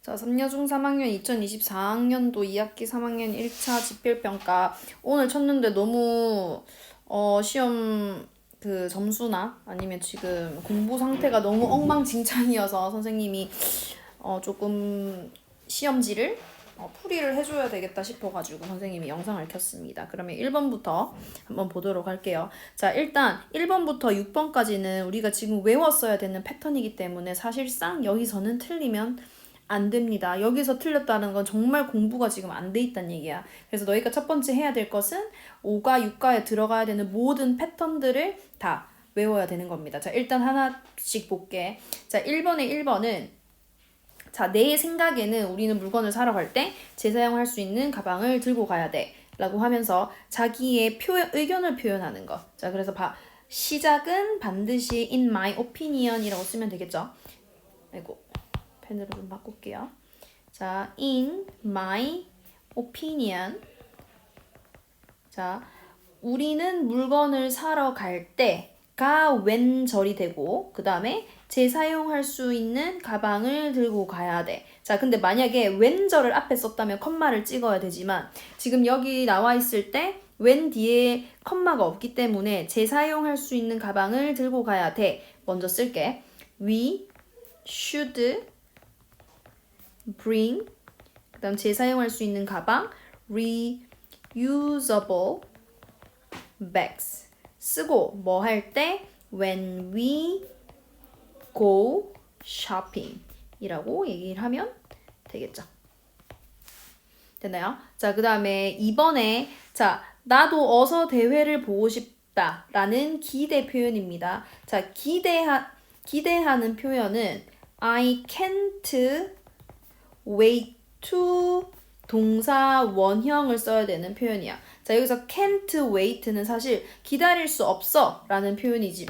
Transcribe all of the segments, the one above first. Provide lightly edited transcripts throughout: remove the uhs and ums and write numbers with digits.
자, 3여중 3학년 2024학년도 2학기 3학년 1차 집필평가 오늘 쳤는데 너무 시험 그 점수나 아니면 지금 공부 상태가 너무 엉망진창이어서 선생님이 조금 시험지를 풀이를 해줘야 되겠다 싶어가지고 선생님이 영상을 켰습니다. 그러면 1번부터 한번 보도록 할게요. 자, 일단 1번부터 6번까지는 우리가 지금 외웠어야 되는 패턴이기 때문에 사실상 여기서는 틀리면 안 됩니다. 여기서 틀렸다는 건 정말 공부가 지금 안 돼 있다는 얘기야. 그래서 너희가 첫 번째 해야 될 것은 5과 6과에 들어가야 되는 모든 패턴들을 다 외워야 되는 겁니다. 자, 일단 하나씩 볼게. 자, 1번은 자, 내 생각에는 우리는 물건을 사러 갈 때 재사용할 수 있는 가방을 들고 가야 돼 라고 하면서 자기의 의견을 표현하는 거. 자, 그래서 시작은 반드시 in my opinion 이라고 쓰면 되겠죠. 아이고, 펜으로 좀 바꿀게요. 자, in my opinion. 자, 우리는 물건을 사러 갈 때가 when 절이 되고 그 다음에 재사용할 수 있는 가방을 들고 가야 돼. 자, 근데 만약에 when 절을 앞에 썼다면 컴마를 찍어야 되지만 지금 여기 나와 있을 때 when 뒤에 컴마가 없기 때문에 재사용할 수 있는 가방을 들고 가야 돼. 먼저 쓸게. We should bring 그 다음 재사용할 수 있는 가방 reusable bags 쓰고 뭐 할 때 when we go shopping 이라고 얘기를 하면 되겠죠. 됐나요? 자, 그 다음에 2번에 자, 나도 어서 대회를 보고 싶다 라는 기대 표현입니다. 자, 기대하는 표현은 I can't wait to 동사 원형을 써야 되는 표현이야. 자, 여기서 can't wait는 사실 기다릴 수 없어 라는 표현이지.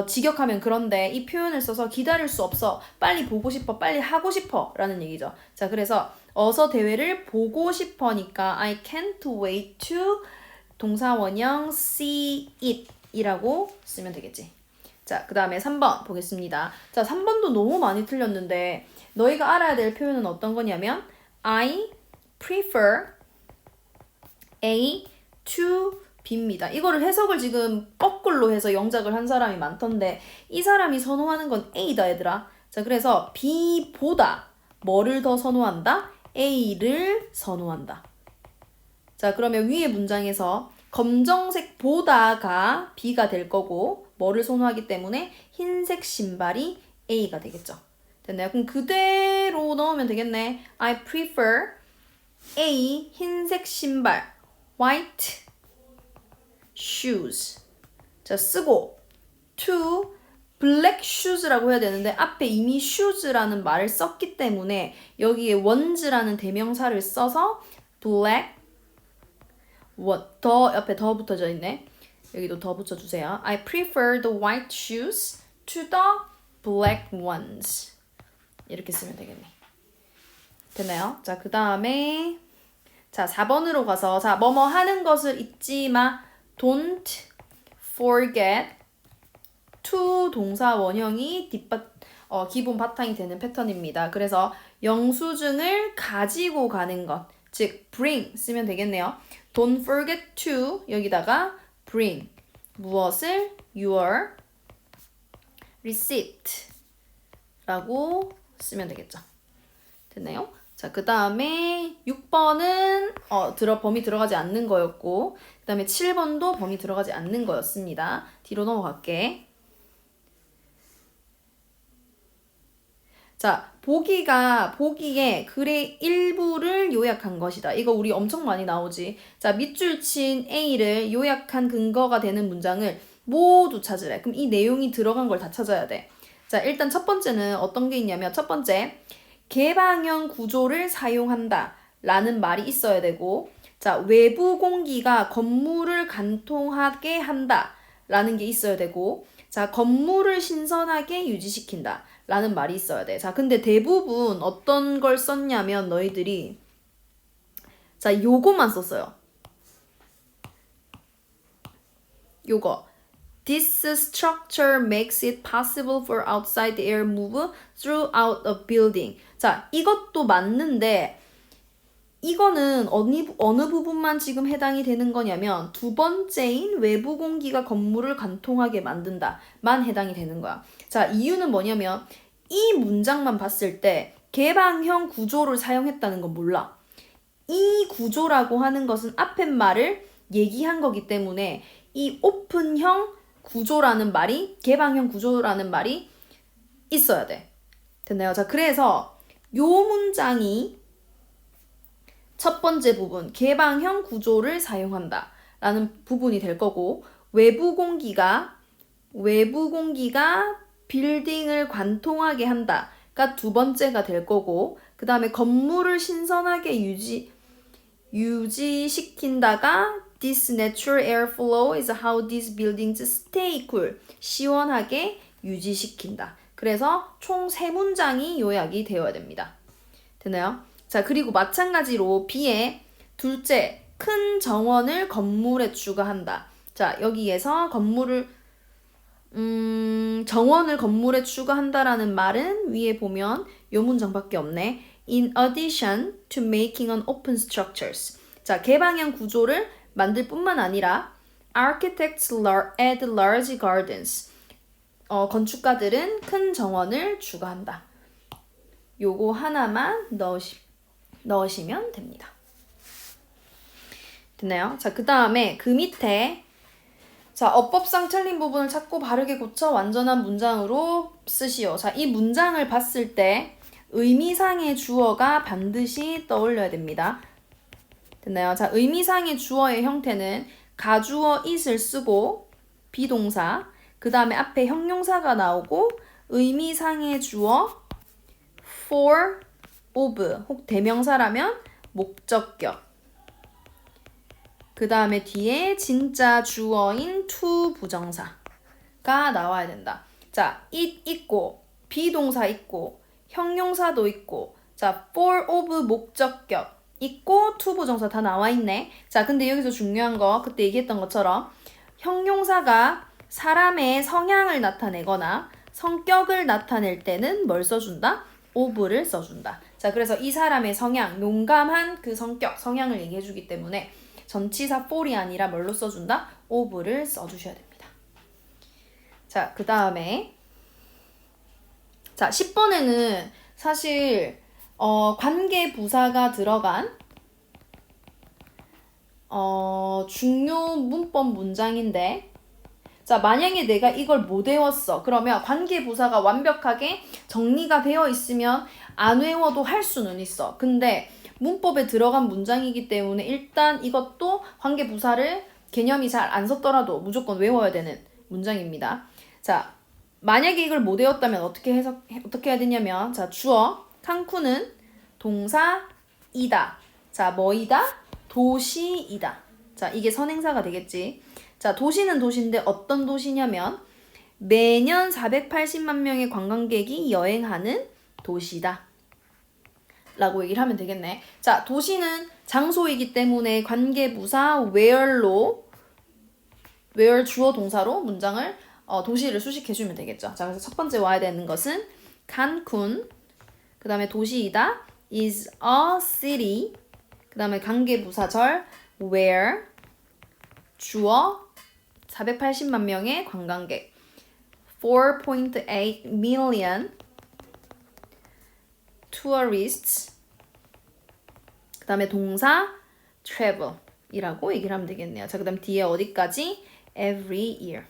직역하면 그런데 이 표현을 써서 기다릴 수 없어, 빨리 보고 싶어, 빨리 하고 싶어 라는 얘기죠. 자, 그래서 어서 대회를 보고 싶어니까 I can't wait to 동사 원형 see it 이라고 쓰면 되겠지. 자, 그 다음에 3번 보겠습니다. 자, 3번도 너무 많이 틀렸는데 너희가 알아야 될 표현은 어떤 거냐면 I prefer A to B입니다. 이거를 해석을 지금 거꾸로 해서 영작을 한 사람이 많던데 이 사람이 선호하는 건 A다 얘들아. 자, 그래서 B보다 뭐를 더 선호한다? A를 선호한다. 자, 그러면 위에 문장에서 검정색보다가 B가 될 거고 뭐를 선호하기 때문에 흰색 신발이 A가 되겠죠. 됐나요? 그럼 그대로 넣으면 되겠네. I prefer A 흰색 신발 white shoes. 자, 쓰고 to black shoes라고 해야 되는데 앞에 이미 shoes라는 말을 썼기 때문에 여기에 ones라는 대명사를 써서 black 더 옆에 더 붙어져 있네. 여기도 더 붙여주세요. I prefer the white shoes to the black ones. 이렇게 쓰면 되겠네. 됐나요? 자, 그 다음에 자, 4번으로 가서 자, 뭐뭐 하는 것을 잊지 마. Don't forget to 동사 원형이 기본 바탕이 되는 패턴입니다. 그래서 영수증을 가지고 가는 것, 즉 bring 쓰면 되겠네요. Don't forget to 여기다가 bring 무엇을? Your receipt 라고 쓰면 되겠죠. 됐나요? 자, 그 다음에 6번은 범위 들어가지 않는 거였고 그 다음에 7번도 범위 들어가지 않는 거였습니다. 뒤로 넘어갈게. 자, 보기에 글의 일부를 요약한 것이다. 이거 우리 엄청 많이 나오지. 자, 밑줄 친 A를 요약한 근거가 되는 문장을 모두 찾으래. 그럼 이 내용이 들어간 걸 다 찾아야 돼. 자, 일단 첫 번째는 어떤 게 있냐면 첫 번째, 개방형 구조를 사용한다 라는 말이 있어야 되고 자, 외부 공기가 건물을 관통하게 한다 라는 게 있어야 되고 자, 건물을 신선하게 유지시킨다 라는 말이 있어야 돼. 자, 근데 대부분 어떤 걸 썼냐면 너희들이 자, 요거만 썼어요. 요거 This structure makes it possible for outside air move throughout a building. 자, 이것도 맞는데 이거는 어느 부분만 지금 해당이 되는 거냐면 두 번째인 외부 공기가 건물을 관통하게 만든다만 해당이 되는 거야. 자, 이유는 뭐냐면 이 문장만 봤을 때 개방형 구조를 사용했다는 건 몰라. 이 구조라고 하는 것은 앞에 말을 얘기한 거기 때문에 이 오픈형 구조라는 말이, 개방형 구조라는 말이 있어야 돼. 됐나요? 자, 그래서 요 문장이 첫 번째 부분, 개방형 구조를 사용한다 라는 부분이 될 거고, 외부 공기가 빌딩을 관통하게 한다가 두 번째가 될 거고, 그 다음에 건물을 신선하게 유지시킨다가 This natural air flow is how these buildings stay cool. 시원하게 유지시킨다. 그래서 총 3문장이 요약이 되어야 됩니다. 되나요? 자, 그리고 마찬가지로 B의 둘째, 큰 정원을 건물에 추가한다. 자, 여기에서 정원을 건물에 추가한다라는 말은 위에 보면 요 문장밖에 없네. In addition to making an open structures. 자, 개방형 구조를 만들 뿐만 아니라 architects add large gardens. 건축가들은 큰 정원을 추가한다. 요거 하나만 넣으시면 됩니다. 됐나요? 자, 그 다음에 그 밑에 자, 어법상 틀린 부분을 찾고 바르게 고쳐 완전한 문장으로 쓰시오. 자, 이 문장을 봤을 때 의미상의 주어가 반드시 떠올려야 됩니다. 됐나요? 자, 의미상의 주어의 형태는 가주어 it을 쓰고 비동사, 그 다음에 앞에 형용사가 나오고 의미상의 주어 for, of, 혹 대명사라면 목적격, 그 다음에 뒤에 진짜 주어인 to 부정사가 나와야 된다. 자, it 있고 비동사 있고 형용사도 있고 자, for, of, 목적격 있고 to 부정사 다 나와 있네. 자, 근데 여기서 중요한 거 그때 얘기했던 것처럼 형용사가 사람의 성향을 나타내거나 성격을 나타낼 때는 뭘 써준다? of를 써준다. 자, 그래서 이 사람의 성향, 용감한 그 성향을 얘기해주기 때문에 전치사 for이 아니라 뭘로 써준다? of를 써주셔야 됩니다. 자, 그 다음에 자, 10번에는 사실 관계 부사가 들어간 중요 문법 문장인데 자, 만약에 내가 이걸 못 외웠어. 그러면 관계 부사가 완벽하게 정리가 되어 있으면 안 외워도 할 수는 있어. 근데 문법에 들어간 문장이기 때문에 일단 이것도 관계 부사를 개념이 잘 안 썼더라도 무조건 외워야 되는 문장입니다. 자, 만약에 이걸 못 외웠다면 어떻게 해야 되냐면 자, 주어 칸쿤은 동사이다. 자, 뭐이다? 도시이다. 자, 이게 선행사가 되겠지. 자, 도시는 도시인데 어떤 도시냐면 매년 480만 명의 관광객이 여행하는 도시다. 라고 얘기를 하면 되겠네. 자, 도시는 장소이기 때문에 관계부사 where로 where 주어 동사로 문장을 도시를 수식해주면 되겠죠. 자, 그래서 첫 번째 와야 되는 것은 칸쿤, 그 다음에 도시이다 is a city, 그 다음에 관계부사절 where 주어 480만 명의 관광객 4.8 million tourists, 그 다음에 동사 travel 이라고 얘기를 하면 되겠네요. 자, 그 다음 뒤에 어디까지? every year.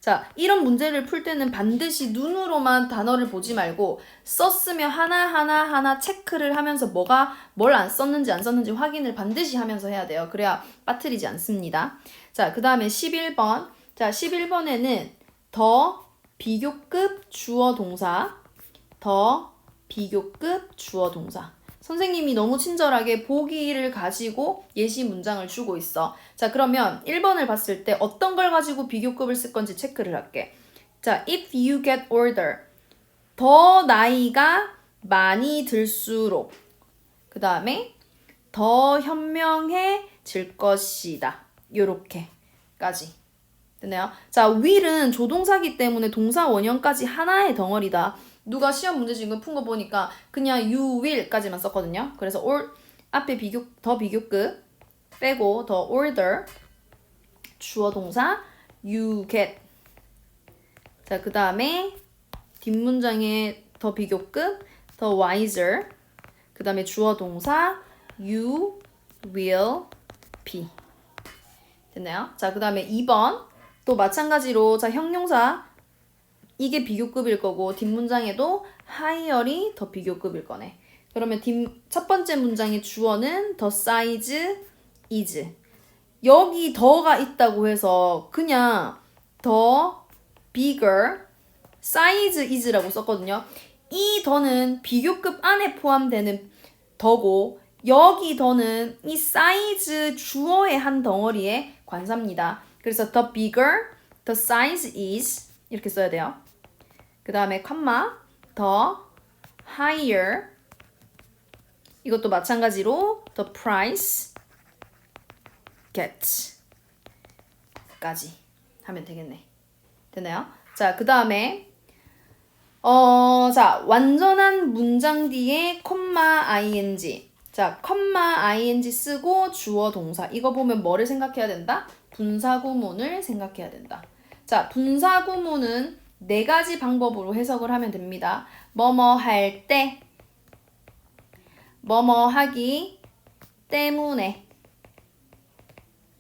자, 이런 문제를 풀 때는 반드시 눈으로만 단어를 보지 말고 썼으면 하나 체크를 하면서 뭘 안 썼는지 안 썼는지 확인을 반드시 하면서 해야 돼요. 그래야 빠뜨리지 않습니다. 자, 그 다음에 11번. 자, 11번에는 더 비교급 주어 동사, 더 비교급 주어 동사. 선생님이 너무 친절하게 보기를 가지고 예시 문장을 주고 있어. 자, 그러면 1번을 봤을 때 어떤 걸 가지고 비교급을 쓸 건지 체크를 할게. 자, if you get older. 더 나이가 많이 들수록. 그 다음에 더 현명해질 것이다. 요렇게까지. 됐나요? 자, will은 조동사기 때문에 동사 원형까지 하나의 덩어리다. 누가 시험 문제 지금 푼 거 보니까 그냥 you will까지만 썼거든요. 그래서 앞에 더 비교급 빼고 더 order 주어 동사 you get. 자, 그 다음에 뒷문장에 더 비교급 더 wiser. 그 다음에 주어 동사 you will be. 됐나요? 자, 그 다음에 2번 또 마찬가지로 자 형용사 이게 비교급일 거고 뒷문장에도 higher이 더 비교급일 거네. 그러면 첫 번째 문장의 주어는 the size is. 여기 더가 있다고 해서 그냥 the bigger size is라고 썼거든요. 이 더는 비교급 안에 포함되는 더고 여기 더는 이 사이즈 주어의 한 덩어리의 관사입니다. 그래서 the bigger the size is 이렇게 써야 돼요. 그 다음에 컴마 the higher 이것도 마찬가지로 the price gets 까지 하면 되겠네. 됐나요? 자, 그 다음에 자, 완전한 문장 뒤에 콤마 ing. 자, 콤마 ing 쓰고 주어 동사. 이거 보면 뭐를 생각해야 된다? 분사구문을 생각해야 된다. 자, 분사구문은 4가지 방법으로 해석을 하면 됩니다. 뭐뭐 할 때, 뭐뭐 하기 때문에,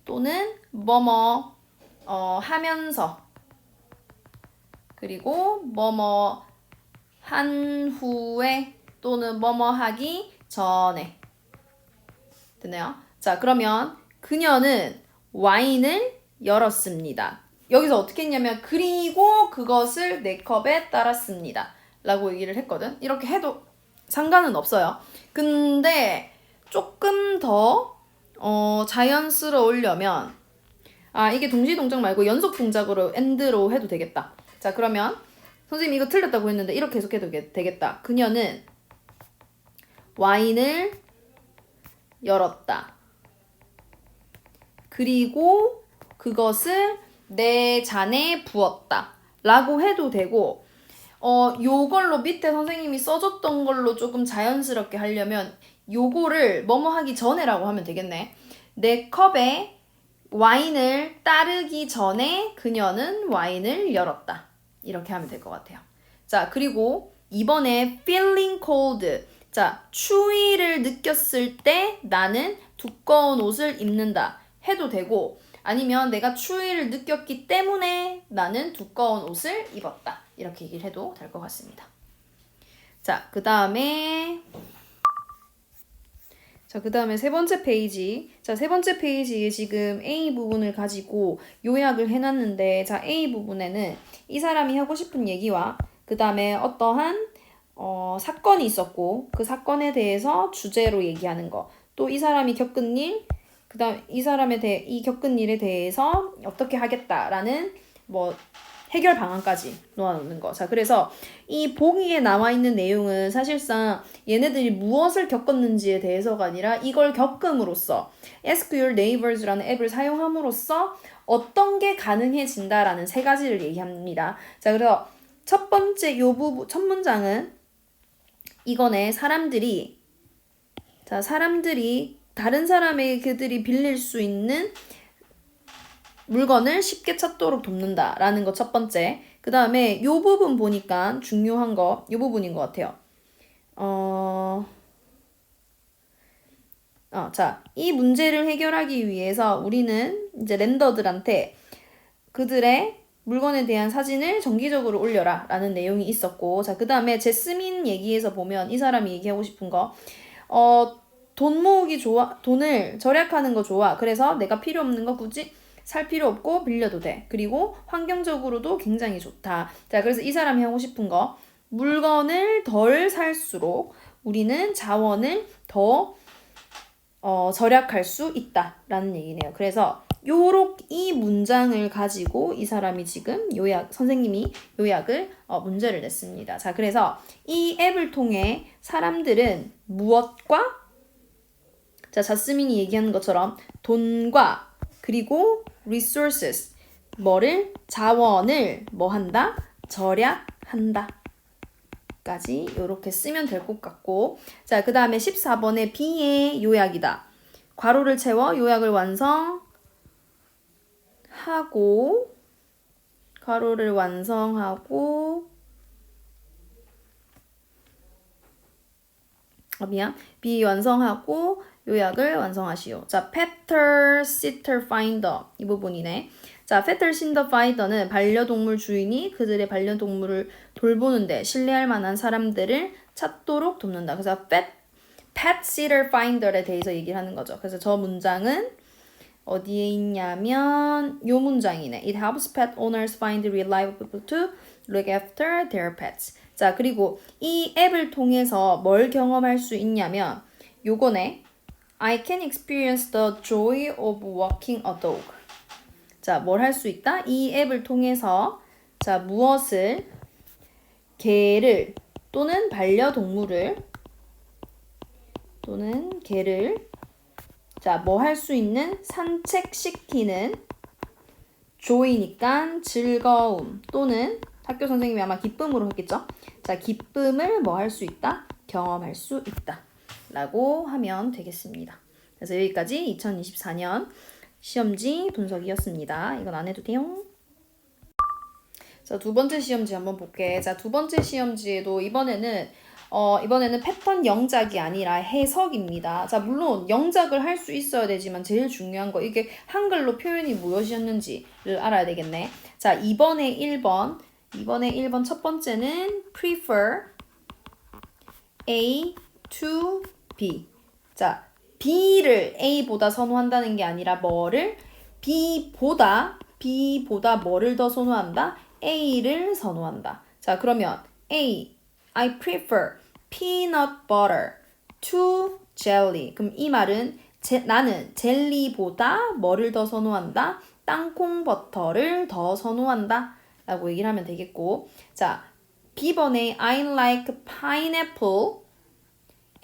또는 뭐뭐 하면서, 그리고 뭐뭐 한 후에 또는 뭐뭐 하기 전에. 됐나요? 자, 그러면 그녀는 와인을 열었습니다. 여기서 어떻게 했냐면 그리고 그것을 4컵에 따랐습니다. 라고 얘기를 했거든. 이렇게 해도 상관은 없어요. 근데 조금 더 자연스러우려면 이게 동시동작 말고 연속 동작으로 and로 해도 되겠다. 자, 그러면 선생님 이거 틀렸다고 했는데 이렇게 해석해도 되겠다. 그녀는 와인을 열었다. 그리고 그것을 내 잔에 부었다. 라고 해도 되고 요걸로 밑에 선생님이 써줬던 걸로 조금 자연스럽게 하려면 요거를 뭐뭐 하기 전에라고 하면 되겠네. 내 컵에 와인을 따르기 전에 그녀는 와인을 열었다. 이렇게 하면 될 것 같아요. 자, 그리고 이번에 feeling cold. 자, 추위를 느꼈을 때 나는 두꺼운 옷을 입는다. 해도 되고 아니면 내가 추위를 느꼈기 때문에 나는 두꺼운 옷을 입었다. 이렇게 얘기를 해도 될 것 같습니다. 자, 그 다음에 세 번째 페이지. 자, 세 번째 페이지에 지금 A 부분을 가지고 요약을 해놨는데, 자, A 부분에는 이 사람이 하고 싶은 얘기와 그 다음에 어떠한 사건이 있었고 그 사건에 대해서 주제로 얘기하는 거, 또 이 사람이 겪은 일, 그 다음 이 겪은 일에 대해서 어떻게 하겠다라는 해결 방안까지 놓아놓는 거. 자, 그래서 이 보기에 나와 있는 내용은 사실상 얘네들이 무엇을 겪었는지에 대해서가 아니라 이걸 겪음으로써 Ask Your Neighbors라는 앱을 사용함으로써 어떤 게 가능해진다라는 3가지를 얘기합니다. 자, 그래서 첫 번째 첫 문장은 이거네. 사람들이 다른 사람에게 그들이 빌릴 수 있는 물건을 쉽게 찾도록 돕는다라는 거 첫 번째. 그 다음에 요 부분 보니까 중요한 거 요 부분인 것 같아요. 자, 이 문제를 해결하기 위해서 우리는 이제 랜더들한테 그들의 물건에 대한 사진을 정기적으로 올려라 라는 내용이 있었고, 자, 그 다음에 제스민 얘기에서 보면 이 사람이 얘기하고 싶은 거 돈 모으기 좋아. 돈을 절약하는 거 좋아. 그래서 내가 필요 없는 거 굳이 살 필요 없고 빌려도 돼. 그리고 환경적으로도 굉장히 좋다. 자, 그래서 이 사람이 하고 싶은 거, 물건을 덜 살수록 우리는 자원을 더 절약할 수 있다라는 얘기네요. 그래서 이 문장을 가지고 이 사람이 지금 선생님이 요약을 문제를 냈습니다. 자, 그래서 이 앱을 통해 사람들은 무엇과, 자, 자스민이 얘기하는 것처럼 돈과 그리고 resources, 자원을 뭐 한다? 절약한다. 까지 이렇게 쓰면 될 것 같고 자, 그 다음에 14번에 B의 요약이다. 괄호를 채워 요약을 완성하고 괄호를 완성하고 B 완성하고 요약을 완성하시오. 자, Peter Sitter Finder 이 부분이네. 자, Peter Sitter Finder는 반려동물 주인이 그들의 반려동물을 돌보는데 신뢰할 만한 사람들을 찾도록 돕는다. 그래서 Pet Sitter Finder에 대해서 얘기를 하는 거죠. 그래서 저 문장은 어디에 있냐면 요 문장이네. It helps pet owners find reliable people to look after their pets. 자, 그리고 이 앱을 통해서 뭘 경험할 수 있냐면 요거네. I can experience the joy of walking a dog. 자, 뭘 할 수 있다? 이 앱을 통해서 자, 무엇을 개를 또는 반려동물을 또는 개를 자, 뭐 할 수 있는 산책시키는 joy니까 즐거움 또는 학교 선생님이 아마 기쁨으로 했겠죠? 자, 기쁨을 뭐 할 수 있다? 경험할 수 있다. 라고 하면 되겠습니다. 그래서 여기까지 2024년 시험지 분석이었습니다. 이건 안 해도 돼요. 자, 두 번째 시험지 한번 볼게. 자, 두 번째 시험지에도 이번에는 패턴 영작이 아니라 해석입니다. 자, 물론 영작을 할 수 있어야 되지만 제일 중요한 거 이게 한글로 표현이 무엇이었는지를 알아야 되겠네. 자, 2번에 1번 첫 번째는 prefer A to B. 자, B를 A보다 선호한다는 게 아니라 뭐를 B보다 뭐를 더 선호한다? A를 선호한다. 자, 그러면 A, I prefer peanut butter to jelly. 그럼 이 말은 나는 젤리보다 뭐를 더 선호한다? 땅콩 버터를 더 선호한다. 라고 얘기를 하면 되겠고 자, B번에 I like pineapple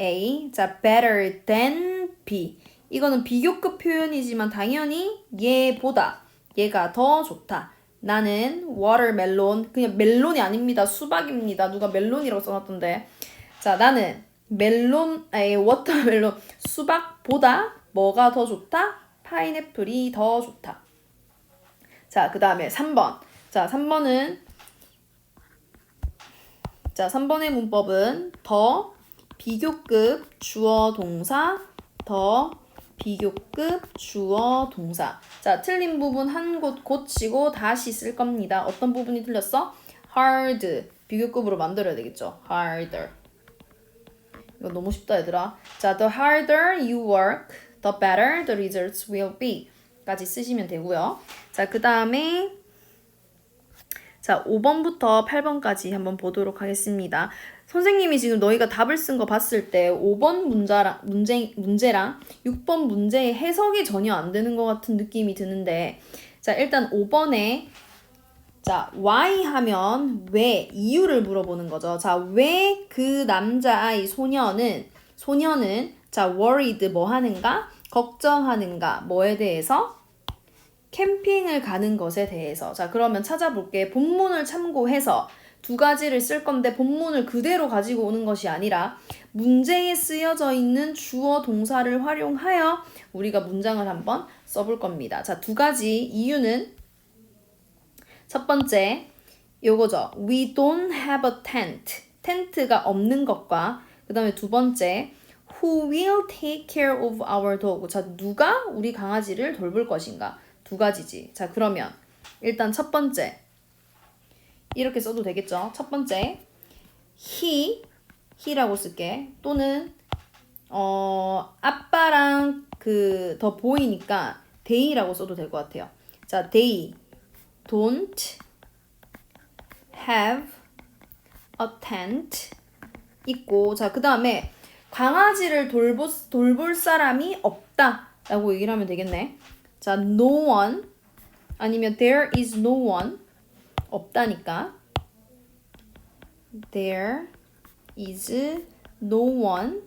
A, 자, better than B. 이거는 비교급 표현이지만 당연히 얘가 더 좋다. 나는 watermelon, 그냥 멜론이 아닙니다. 수박입니다. 누가 멜론이라고 써놨던데. 자, 나는 워터멜론, 수박보다 뭐가 더 좋다? 파인애플이 더 좋다. 자, 그 다음에 3번. 자, 3번의 문법은 더 비교급 주어 동사 더 비교급 주어 동사. 자, 틀린 부분 한 곳 고치고 다시 쓸 겁니다. 어떤 부분이 틀렸어? hard 비교급으로 만들어야 되겠죠. harder. 이거 너무 쉽다 얘들아. 자, the harder you work, the better the results will be 까지 쓰시면 되고요. 자, 그 다음에 자, 5번부터 8번까지 한번 보도록 하겠습니다. 선생님이 지금 너희가 답을 쓴 거 봤을 때 5번 문제랑 6번 문제의 해석이 전혀 안 되는 것 같은 느낌이 드는데 자, 일단 5번에 자, why 하면 왜 이유를 물어보는 거죠. 자, 왜 그 남자아이 소녀는 자, worried 뭐 하는가? 걱정하는가? 뭐에 대해서? 캠핑을 가는 것에 대해서. 자, 그러면 찾아볼게. 본문을 참고해서 두 가지를 쓸 건데 본문을 그대로 가지고 오는 것이 아니라 문제에 쓰여져 있는 주어 동사를 활용하여 우리가 문장을 한번 써볼 겁니다. 자, 두 가지 이유는 첫 번째 요거죠. We don't have a tent. 텐트가 없는 것과 그 다음에 두 번째 Who will take care of our dog? 자, 누가 우리 강아지를 돌볼 것인가? 두 가지지. 자, 그러면 일단 첫 번째 이렇게 써도 되겠죠. 첫 번째 he라고 쓸게. 또는 아빠랑 그 더 보이니까 they라고 써도 될 것 같아요. 자, they don't have a tent 있고 자, 그 다음에 강아지를 돌볼 사람이 없다 라고 얘기를 하면 되겠네. 자, no one 아니면 there is no one 없다니까 there is no one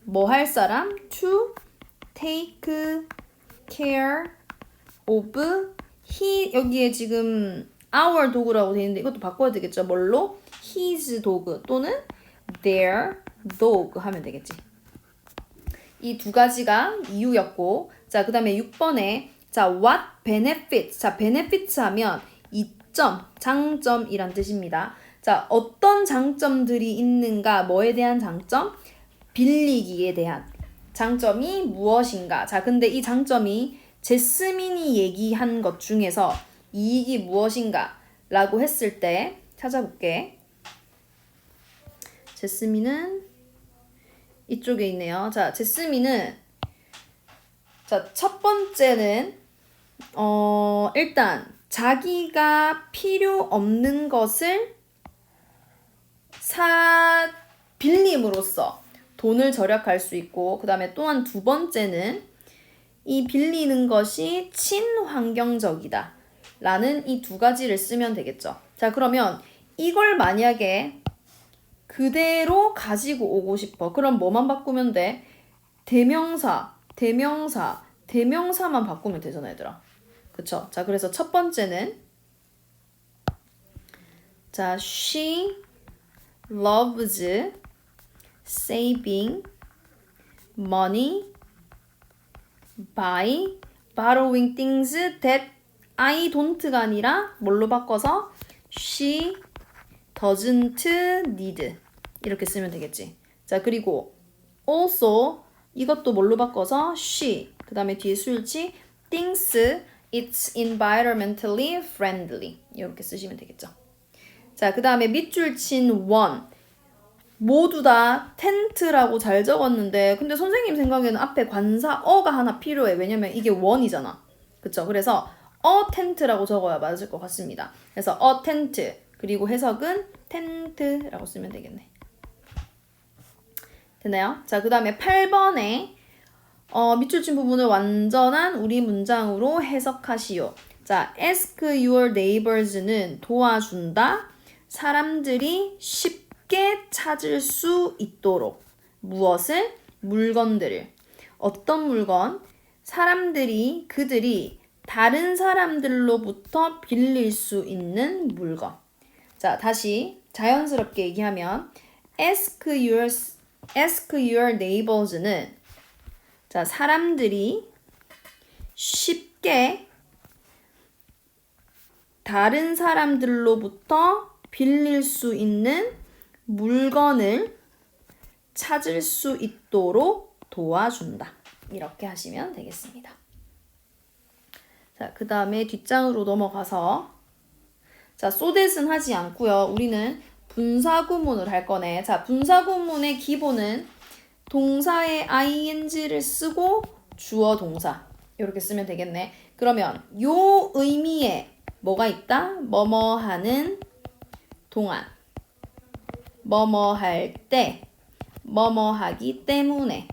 뭐 할 사람? to take care of 여기에 지금 our dog라고 되어 있는데 이것도 바꿔야 되겠죠. 뭘로? his dog 또는 their dog 하면 되겠지. 이 두 가지가 이유였고, 자, 그 다음에 6번에 자, what benefits. 자, benefits 하면 이점, 장점이란 뜻입니다. 자, 어떤 장점들이 있는가? 뭐에 대한 장점? 빌리기에 대한 장점이 무엇인가? 자, 근데 이 장점이 제스민이 얘기한 것 중에서 이익이 무엇인가? 라고 했을 때 찾아볼게. 제스민은 이쪽에 있네요. 자, 제스민은 자, 첫 번째는 일단 자기가 필요 없는 것을 빌림으로써 돈을 절약할 수 있고, 그 다음에 또한 두 번째는 이 빌리는 것이 친환경적이다 라는 이 두 가지를 쓰면 되겠죠. 자, 그러면 이걸 만약에 그대로 가지고 오고 싶어. 그럼 뭐만 바꾸면 돼? 대명사만 바꾸면 되잖아, 얘들아. 그쵸? 자, 그래서 첫 번째는 자, she loves saving money by borrowing things that I don't가 아니라 뭘로 바꿔서 she doesn't need 이렇게 쓰면 되겠지. 자, 그리고 also 이것도 뭘로 바꿔서 she 그 다음에 뒤에 수일치 thinks it's environmentally friendly 이렇게 쓰시면 되겠죠. 자, 그 다음에 밑줄 친 one 모두 다 텐트라고 잘 적었는데 근데 선생님 생각에는 앞에 관사 어가 하나 필요해. 왜냐면 이게 one이잖아. 그쵸? 그래서 a 텐트라고 적어야 맞을 것 같습니다. 그래서 a 텐트 그리고 해석은 텐트라고 쓰면 되겠네. 됐나요? 자, 그 다음에 8번에 밑줄 친 부분을 완전한 우리 문장으로 해석하시오. 자, ask your neighbors는 도와준다. 사람들이 쉽게 찾을 수 있도록 무엇을? 물건들을. 어떤 물건? 그들이 다른 사람들로부터 빌릴 수 있는 물건. 자, 다시 자연스럽게 얘기하면 ask your neighbors는 자, 사람들이 쉽게 다른 사람들로부터 빌릴 수 있는 물건을 찾을 수 있도록 도와준다. 이렇게 하시면 되겠습니다. 자, 그 다음에 뒷장으로 넘어가서 자, so that은 하지 않고요. 우리는 분사구문을 할 거네. 자, 분사구문의 기본은 동사에 ing를 쓰고 주어 동사 이렇게 쓰면 되겠네. 그러면 요 의미에 뭐가 있다? 뭐뭐 하는 동안 뭐뭐 할 때 뭐뭐 하기 때문에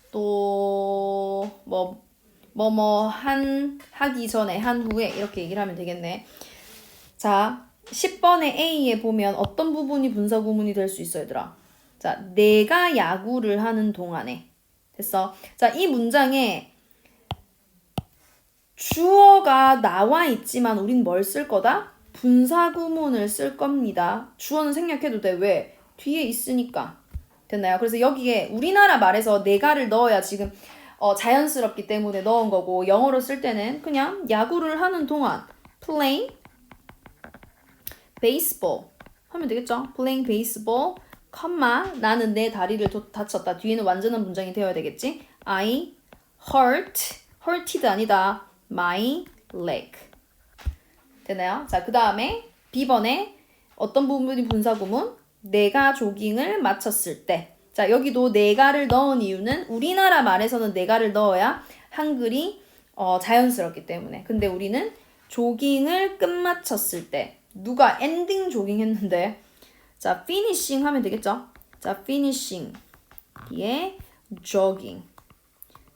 또 뭐뭐 하기 전에 한 후에 이렇게 얘기를 하면 되겠네. 자, 10번의 A에 보면 어떤 부분이 분사구문이 될 수 있어, 얘들아? 자, 내가 야구를 하는 동안에. 됐어? 자, 이 문장에 주어가 나와 있지만 우린 뭘 쓸 거다? 분사구문을 쓸 겁니다. 주어는 생략해도 돼. 왜? 뒤에 있으니까. 됐나요? 그래서 여기에 우리나라 말에서 내가를 넣어야 지금 자연스럽기 때문에 넣은 거고 영어로 쓸 때는 그냥 야구를 하는 동안 play baseball 하면 되겠죠? playing baseball, 나는 내 다리를 다쳤다. 뒤에는 완전한 문장이 되어야 되겠지? I hurted 아니다. my leg. 되나요? 자, 그 다음에 B번에 어떤 부분이 분사구문? 내가 조깅을 마쳤을 때. 자, 여기도 내가를 넣은 이유는 우리나라 말에서는 내가를 넣어야 한글이 자연스럽기 때문에. 근데 우리는 조깅을 끝마쳤을 때. 누가 엔딩 조깅 했는데 자, finishing 하면 되겠죠? 자, finishing 뒤에 jogging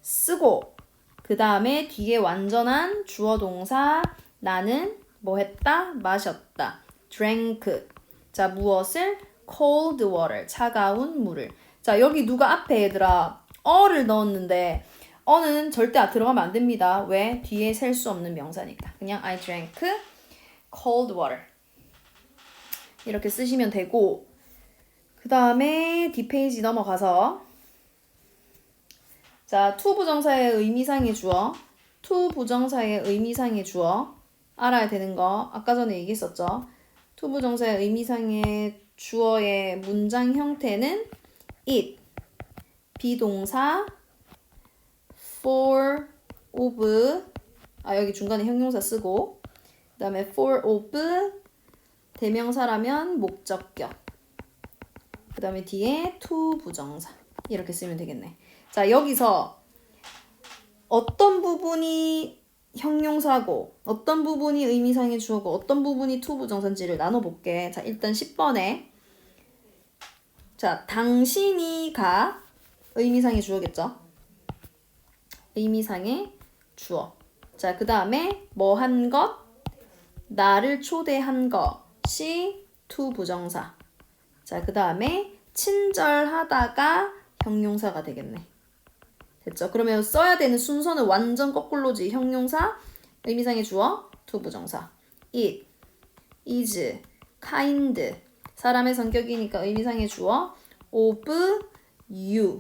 쓰고 그 다음에 뒤에 완전한 주어 동사 나는 뭐 했다? 마셨다. drank 자, 무엇을? cold water 차가운 물을. 자, 여기 누가 앞에 얘들아 어를 넣었는데 어는 절대 들어가면 안 됩니다. 왜? 뒤에 셀 수 없는 명사니까. 그냥 I drank cold water. 이렇게 쓰시면 되고, 그 다음에 뒷페이지 넘어가서 자, to 부정사의 의미상의 주어, to 부정사의 의미상의 주어 알아야 되는 거 아까 전에 얘기했었죠. to 부정사의 의미상의 주어의 문장 형태는 it, 비동사, for, of, 여기 중간에 형용사 쓰고 그 다음에 for, of, 대명사라면 목적격 그 다음에 뒤에 to 부정사 이렇게 쓰면 되겠네. 자, 여기서 어떤 부분이 형용사고 어떤 부분이 의미상의 주어고 어떤 부분이 to 부정사인지를 나눠볼게. 자, 일단 10번에 자, 당신이가 의미상의 주어겠죠. 의미상의 주어. 자, 그 다음에 뭐 한 것, 나를 초대한 것이 to 부정사. 자, 그 다음에 친절하다가 형용사가 되겠네. 됐죠? 그러면 써야 되는 순서는 완전 거꾸로지. 형용사, 의미상의 주어, to 부정사. it, is, kind. 사람의 성격이니까 의미상의 주어, of, you.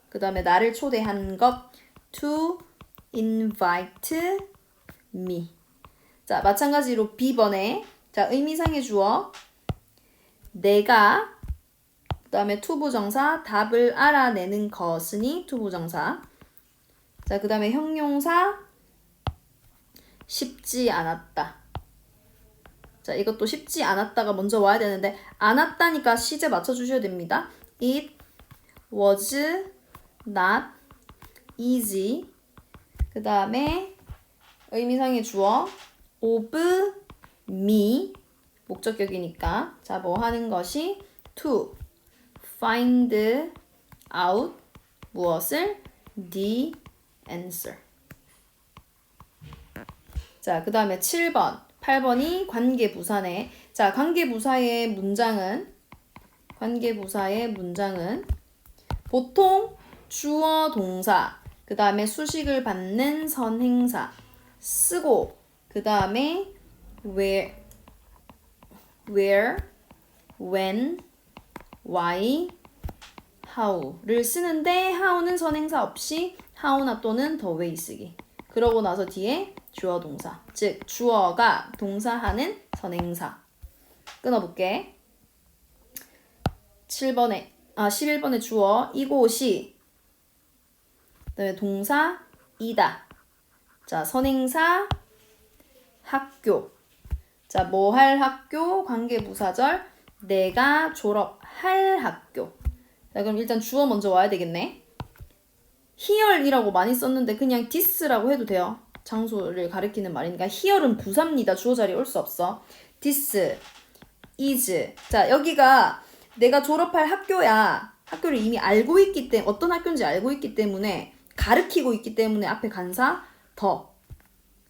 그 다음에 나를 초대한 것, to invite me. 자, 마찬가지로 B번에 자, 의미상의 주어, 내가 그 다음에 to 부정사, 답을 알아내는 것은이 to 부정사. 자, 그 다음에 형용사 쉽지 않았다. 자, 이것도 쉽지 않았다가 먼저 와야 되는데 안 왔다니까 시제 맞춰주셔야 됩니다. It was not easy. 그 다음에 의미상의 주어 of me 목적격이니까 자, 뭐 하는 것이 to find out 무엇을 the answer. 자, 그 다음에 7번, 8번이 관계부사네. 자, 관계부사의 문장은 보통 주어 동사, 그 다음에 수식을 받는 선행사 쓰고 그 다음에 where, when, why, how를 쓰는데 how는 선행사 없이 how나 또는 the way 쓰기. 그러고 나서 뒤에 주어 동사, 즉 주어가 동사하는 선행사. 끊어볼게. 11번에 주어 이곳이 그다음에 동사 이다. 자, 선행사 학교. 자, 뭐 할 학교? 관계부사절 내가 졸업할 학교. 자, 그럼 일단 주어 먼저 와야 되겠네. here이라고 많이 썼는데 그냥 this라고 해도 돼요. 장소를 가리키는 말이니까 here은 부사입니다. 주어 자리에 올 수 없어. this, is. 자, 여기가 내가 졸업할 학교야. 학교를 이미 알고 있기 때문에 어떤 학교인지 알고 있기 때문에 가르치고 있기 때문에 앞에 간사 the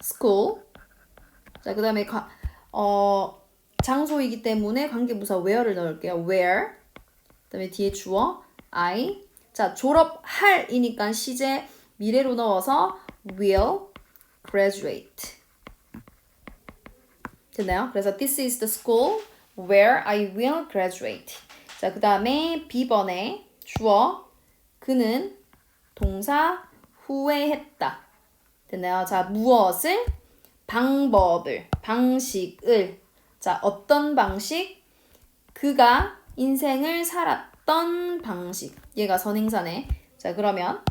school. 자, 그 다음에 장소이기 때문에 관계부사 where를 넣을게요. where. 그 다음에 뒤에 주어 I. 자, 졸업할이니까 시제 미래로 넣어서 will graduate. 됐나요? 그래서 this is the school where I will graduate. 자, 그 다음에 B번에 주어 그는 동사 후회했다. 됐나요? 자, 무엇을? 방법을, 방식을. 자, 어떤 방식? 그가 인생을 살았던 방식. 얘가 선행사네. 자, 그러면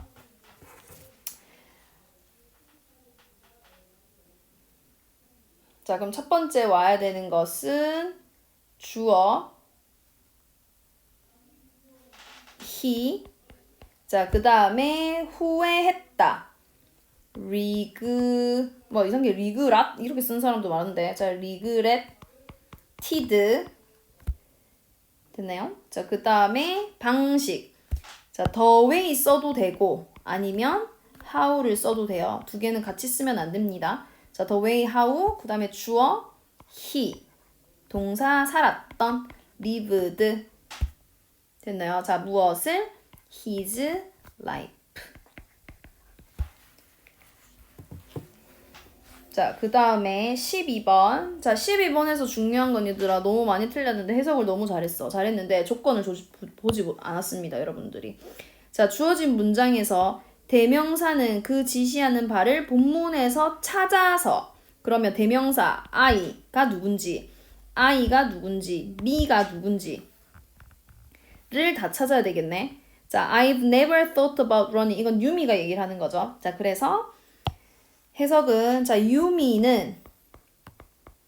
자, 그럼 첫 번째 와야 되는 것은 주어 he. 자, 그 다음에 후회했다. 뭐 이상한 게 regret 이렇게 쓴 사람도 많은데 자, regretted. 됐나요? 자, 그 다음에 방식. 자, the way 써도 되고 아니면 how를 써도 돼요. 두 개는 같이 쓰면 안 됩니다. 자, the way, how. 그 다음에 주어 he. 동사 살았던 lived. 됐나요? 자, 무엇을? his life. 자, 그 다음에 12번. 자, 12번에서 중요한 건 얘들아 너무 많이 틀렸는데 해석을 너무 잘했어. 잘했는데 조건을 보지 않았습니다, 여러분들이. 자, 주어진 문장에서 대명사는 그 지시하는 바를 본문에서 찾아서 그러면 대명사 I가 누군지, I가 누군지, me가 누군지를 다 찾아야 되겠네. 자, I've never thought about running. 이건 유미가 얘기를 하는 거죠. 자, 그래서 해석은 자, 유미는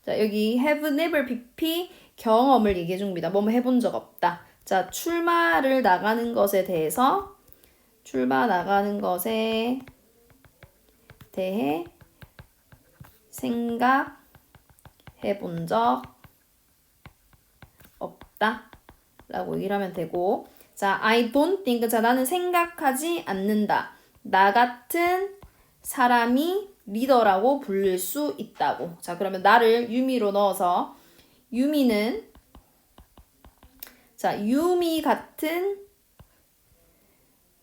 자, 여기 have never pp 경험을 얘기해 줍니다. 뭐 해본 적 없다. 자, 출마 나가는 것에 대해 생각해 본 적 없다 라고 얘기를 하면 되고, 자, I don't think, 자, 나는 생각하지 않는다. 나 같은 사람이 리더라고 불릴 수 있다고. 자, 그러면 나를 유미로 넣어서 유미는 자, 유미 같은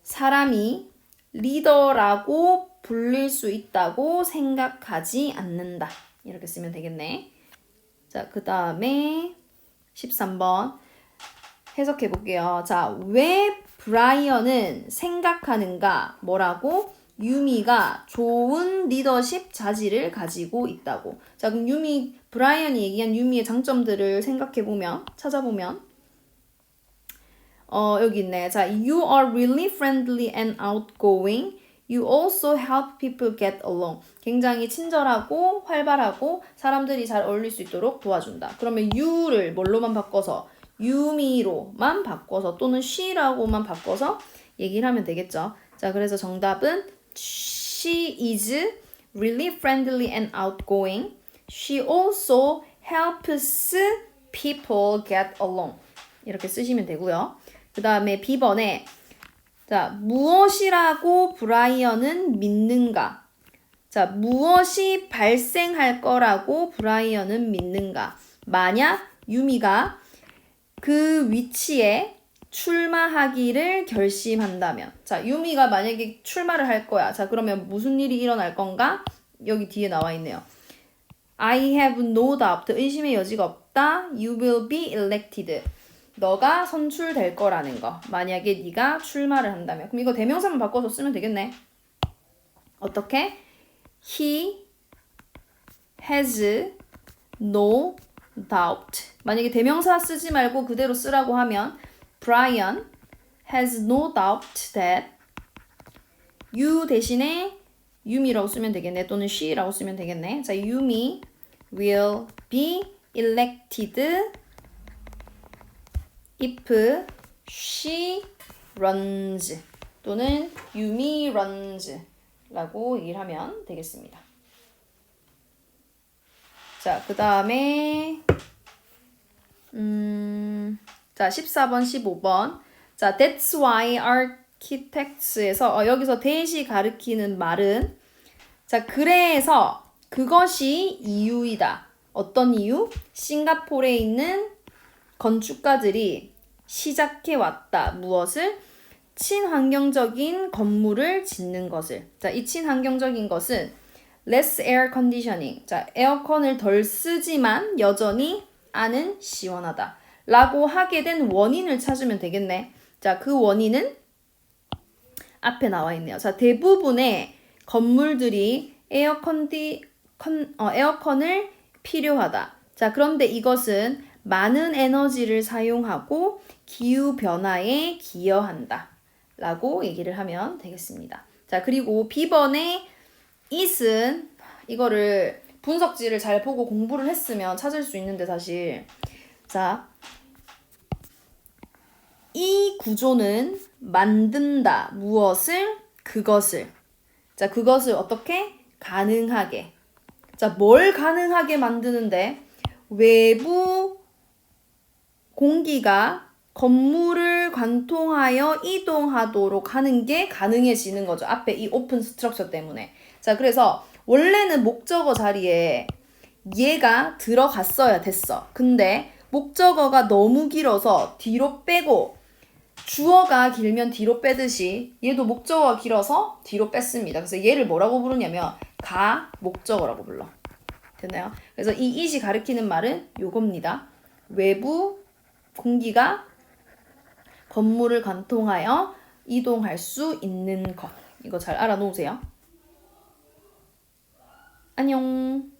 사람이 리더라고 불릴 수 있다고 생각하지 않는다. 이렇게 쓰면 되겠네. 자, 그 다음에 13번 해석해 볼게요. 자, 왜 브라이언은 생각하는가? 뭐라고? 유미가 좋은 리더십 자질을 가지고 있다고. 자, 그럼 브라이언이 얘기한 유미의 장점들을 생각해보면, 찾아보면, 여기 있네. 자, you are really friendly and outgoing. You also help people get along. 굉장히 친절하고 활발하고 사람들이 잘 어울릴 수 있도록 도와준다. 그러면 you를 뭘로만 바꿔서? 유미로만 바꿔서 또는 she라고만 바꿔서 얘기를 하면 되겠죠. 자, 그래서 정답은 She is really friendly and outgoing. She also helps people get along. 이렇게 쓰시면 되고요. 그 다음에 B번에 자, 무엇이라고 브라이언은 믿는가? 자, 무엇이 발생할 거라고 브라이언은 믿는가? 만약 유미가 그 위치에 출마하기를 결심한다면, 자, 유미가 만약에 출마를 할 거야. 자, 그러면 무슨 일이 일어날 건가? 여기 뒤에 나와 있네요. I have no doubt. 의심의 여지가 없다. You will be elected. 너가 선출될 거라는 거. 만약에 네가 출마를 한다면. 그럼 이거 대명사만 바꿔서 쓰면 되겠네. 어떻게? He has no doubt. 만약에 대명사 쓰지 말고 그대로 쓰라고 하면 Brian has no doubt that you 대신에 유미라고 쓰면 되겠네. 또는 she라고 쓰면 되겠네. 자, 유미 will be elected if she runs 또는 유미 runs 라고 얘기를 하면 되겠습니다. 자, 그 다음에 자, 14번, 15번. 자, that's why architects에서 여기서 that이 가리키는 말은 자, 그래서 그것이 이유이다. 어떤 이유? 싱가포르에 있는 건축가들이 시작해 왔다. 무엇을? 친환경적인 건물을 짓는 것을. 자, 이 친환경적인 것은 less air conditioning. 자, 에어컨을 덜 쓰지만 여전히 안은 시원하다. 라고 하게 된 원인을 찾으면 되겠네. 자, 그 원인은 앞에 나와 있네요. 자, 대부분의 건물들이 에어컨을 필요하다. 자, 그런데 이것은 많은 에너지를 사용하고 기후변화에 기여한다. 라고 얘기를 하면 되겠습니다. 자, 그리고 B번의 it은 이거를 분석지를 잘 보고 공부를 했으면 찾을 수 있는데 사실 자, 이 구조는 만든다. 무엇을? 그것을. 자, 그것을 어떻게? 가능하게. 자, 뭘 가능하게 만드는데? 외부 공기가 건물을 관통하여 이동하도록 하는 게 가능해지는 거죠. 앞에 이 오픈 스트럭처 때문에. 자, 그래서 원래는 목적어 자리에 얘가 들어갔어야 됐어. 근데 목적어가 너무 길어서 뒤로 빼고 주어가 길면 뒤로 빼듯이 얘도 목적어가 길어서 뒤로 뺐습니다. 그래서 얘를 뭐라고 부르냐면 가 목적어라고 불러. 됐나요? 그래서 이 it이 가리키는 말은 요겁니다. 외부 공기가 건물을 관통하여 이동할 수 있는 것. 이거 잘 알아놓으세요. 안녕.